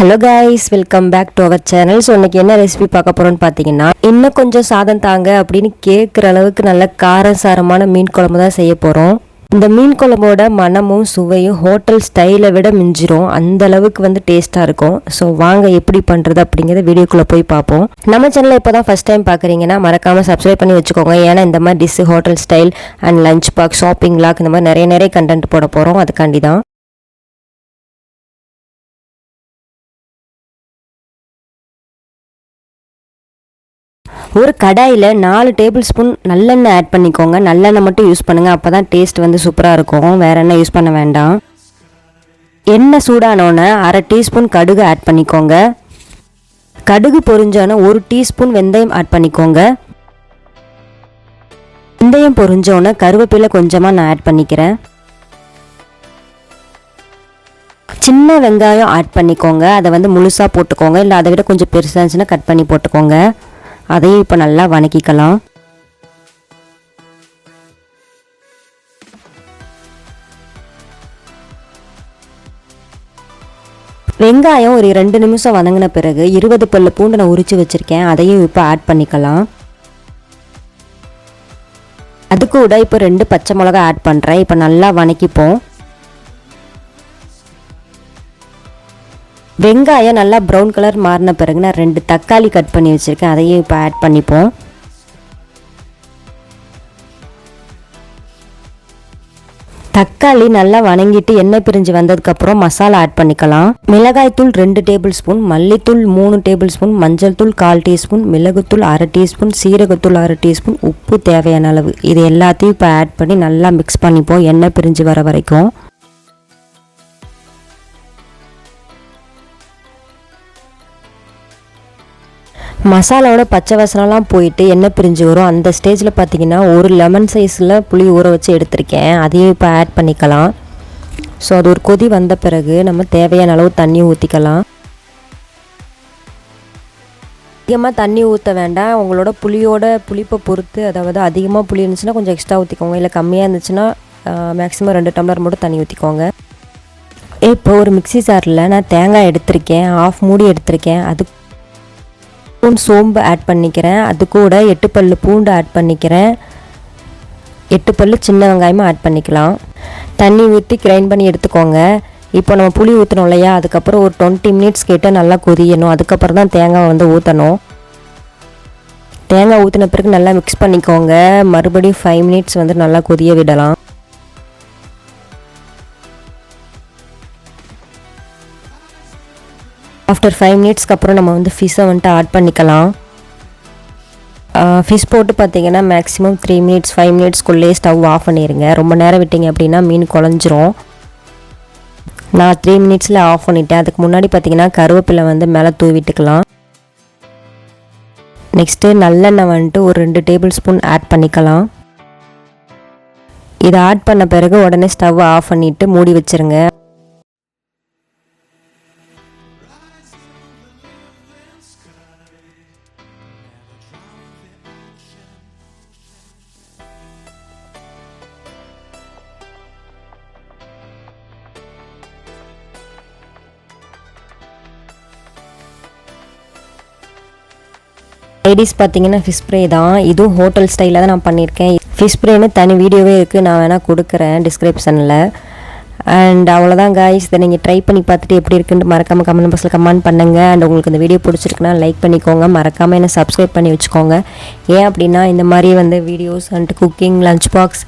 Hello guys, welcome back to our channel. So இன்றைக்கி என்ன recipe பார்க்க போகிறோன்னு பார்த்தீங்கன்னா, இன்னும் கொஞ்சம் சாதம் தாங்க அப்படின்னு கேட்குற அளவுக்கு நல்ல காரசாரமான மீன் குழம்பு தான் செய்ய போகிறோம். இந்த மீன் குழம்போட மனமும் சுவையும் ஹோட்டல் ஸ்டைலை விட மிஞ்சிரும். அந்த அளவுக்கு டேஸ்ட்டாக இருக்கும். ஸோ வாங்க எப்படி பண்ணுறது அப்படிங்கிறத வீடியோக்குள்ளே போய் பார்ப்போம். நம்ம சேனலில் இப்போ தான் ஃபஸ்ட் டைம் பார்க்குறீங்கன்னா மறக்காமல் சப்ஸ்கிரைப் பண்ணி வச்சுக்கோங்க. ஏன்னா இந்த மாதிரி dish, hotel style and lunch box, shopping லாக் இந்த மாதிரி நிறைய கண்டென்ட் போட போகிறோம். அதுக்காண்டி தான். ஒரு கடாயில் 4 டேபிள் ஸ்பூன் நல்லெண்ணெய் ஆட் பண்ணிக்கோங்க. நல்லெண்ணெய் மட்டும் யூஸ் பண்ணுங்கள், அப்போ தான் டேஸ்ட் சூப்பராக இருக்கும். வேறு எண்ணெய் யூஸ் பண்ண வேண்டாம். எண்ணெய் சூடானோன்னே 1/2 டீஸ்பூன் கடுகு ஆட் பண்ணிக்கோங்க. கடுகு பொரிஞ்சோன்னே 1 டீஸ்பூன் வெந்தயம் ஆட் பண்ணிக்கோங்க. வெந்தயம் பொரிஞ்சோன்னே கருவேப்பிலை கொஞ்சமாக நான் ஆட் பண்ணிக்கிறேன். சின்ன வெங்காயம் ஆட் பண்ணிக்கோங்க. அதை முழுசாக போட்டுக்கோங்க, இல்லை அதை விட கொஞ்சம் பெருசாக இருந்துச்சுன்னா கட் பண்ணி போட்டுக்கோங்க. அதையும் இப்போ நல்லா வணக்கிக்கலாம். வெங்காயம் ஒரு 2 நிமிஷம் வதங்கின பிறகு 20 பல்லு பூண்டு நான் உரித்து வச்சுருக்கேன், அதையும் இப்போ ஆட் பண்ணிக்கலாம். அது கூட இப்போ 2 பச்சை மிளகாய் ஆட் பண்ணுறேன். இப்போ நல்லா வணக்கிப்போம். வெங்காயம் நல்லா ப்ரௌன் கலர் மாறின பிறகு நான் 2 தக்காளி கட் பண்ணி வச்சுருக்கேன், அதையும் இப்போ ஆட் பண்ணிப்போம். தக்காளி நல்லா வணங்கிட்டு எண்ணெய் பிரிஞ்சு வந்ததுக்கப்புறம் மசாலா ஆட் பண்ணிக்கலாம். மிளகாய்த்தூள் 2 டேபிள் ஸ்பூன், மல்லித்தூள் 3 டேபிள் ஸ்பூன், மஞ்சள் தூள் 1/4 டீஸ்பூன், மிளகுத்தூள் 1/2 டீஸ்பூன், சீரகத்தூள் 1/2 டீஸ்பூன், உப்பு தேவையான அளவு. இது எல்லாத்தையும் இப்போ ஆட் பண்ணி நல்லா மிக்ஸ் பண்ணிப்போம் எண்ணெய் பிரிஞ்சு வர வரைக்கும். மசாலாவோட பச்சை வாசனெலாம் போயிட்டு எண்ணெய் பிரிஞ்சு வரும். அந்த ஸ்டேஜில் பார்த்தீங்கன்னா ஒரு லெமன் சைஸில் புளி ஊற வச்சு எடுத்திருக்கேன், அதையும் இப்போ ஆட் பண்ணிக்கலாம். ஸோ அது ஒரு கொதி வந்த பிறகு நம்ம தேவையான அளவு தண்ணி ஊற்றிக்கலாம். அதிகமாக தண்ணி ஊற்ற வேண்டாம். உங்களோட புளியோட புளிப்பை பொறுத்து, அதாவது அதிகமாக புளி இருந்துச்சுன்னா கொஞ்சம் எக்ஸ்ட்ரா ஊற்றிக்கோங்க, இல்லை கம்மியாக இருந்துச்சுன்னா மேக்ஸிமம் 2 டம்ளர் மட்டும் தண்ணி ஊற்றிக்கோங்க. இப்போ ஒரு மிக்ஸி ஜாரில் நான் தேங்காய் எடுத்திருக்கேன், 1/2 மூடி எடுத்திருக்கேன். அது சோம்பு ஆட் பண்ணிக்கிறேன். அது கூட 8 பல்லு பூண்டு ஆட் பண்ணிக்கிறேன். 8 பல்லு சின்ன வெங்காயமாக ஆட் பண்ணிக்கலாம். தண்ணி ஊற்றி கிரைண்ட் பண்ணி எடுத்துக்கோங்க. இப்போ நம்ம புளி ஊற்றணும் இல்லையா, அதுக்கப்புறம் ஒரு 20 மினிட்ஸ் கிட்ட நல்லா கொதியணும். அதுக்கப்புறம் தான் தேங்காய் ஊற்றணும். தேங்காய் ஊற்றின பிறகு நல்லா மிக்ஸ் பண்ணிக்கோங்க. மறுபடியும் 5 மினிட்ஸ் நல்லா கொதிய விடலாம். ஆஃப்டர் 5 மினிட்ஸ்க்கு அப்புறம் நம்ம ஃபிஷ்ஷை ஆட் பண்ணிக்கலாம். ஃபிஷ் போட்டு பார்த்தீங்கன்னா மேக்ஸிமம் 3 மினிட்ஸ் 5 மினிட்ஸ்க்குள்ளே ஸ்டவ் ஆஃப் பண்ணிடுங்க. ரொம்ப நேரம் விட்டிங்க அப்படின்னா மீன் குழஞ்சிரும். நான் 3 மினிட்ஸில் ஆஃப் பண்ணிட்டேன். அதுக்கு முன்னாடி பார்த்தீங்கன்னா கருவேப்பிலை மேலே தூவிட்டுக்கலாம். நெக்ஸ்ட்டு நல்லெண்ணெய் ஒரு 2 டேபிள் ஸ்பூன் ஆட் பண்ணிக்கலாம். இதை ஆட் பண்ண பிறகு உடனே ஸ்டவ் ஆஃப் பண்ணிவிட்டு மூடி வச்சுருங்க. லேடிஸ் பார்த்தீங்கன்னா ஃபிஷ் ஃப்ரை தான். இதுவும் ஹோட்டல் ஸ்டைலில் தான் நான் பண்ணியிருக்கேன். ஃபிஷ் ஃப்ரைன்னு தனி வீடியோவே இருக்குது, நான் வேணால் கொடுக்குறேன் டிஸ்கிரிப்ஷனில். அண்ட் அவ்வளோதான் காய்ஸ். இதை நீங்கள் ட்ரை பண்ணி பார்த்துட்டு எப்படி இருக்குன்னு மறக்காமல் கமெண்ட் பாக்ஸில் கமெண்ட் பண்ணுங்கள். அண்ட் உங்களுக்கு இந்த வீடியோ பிடிச்சிருக்குன்னா லைக் பண்ணிக்கோங்க. மறக்காமல் என்ன சப்ஸ்கிரைப் பண்ணி வச்சுக்கோங்க. ஏன் அப்படின்னா இந்த மாதிரி videos and cooking, lunch box,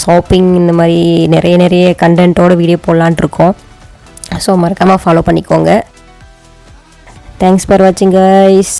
shopping இந்த மாதிரி நிறைய கண்டென்ட்டோட வீடியோ போடலான்ட்டு இருக்கோம். ஸோ மறக்காமல் ஃபாலோ பண்ணிக்கோங்க. தேங்க்ஸ் ஃபார் வாட்சிங் காய்ஸ்.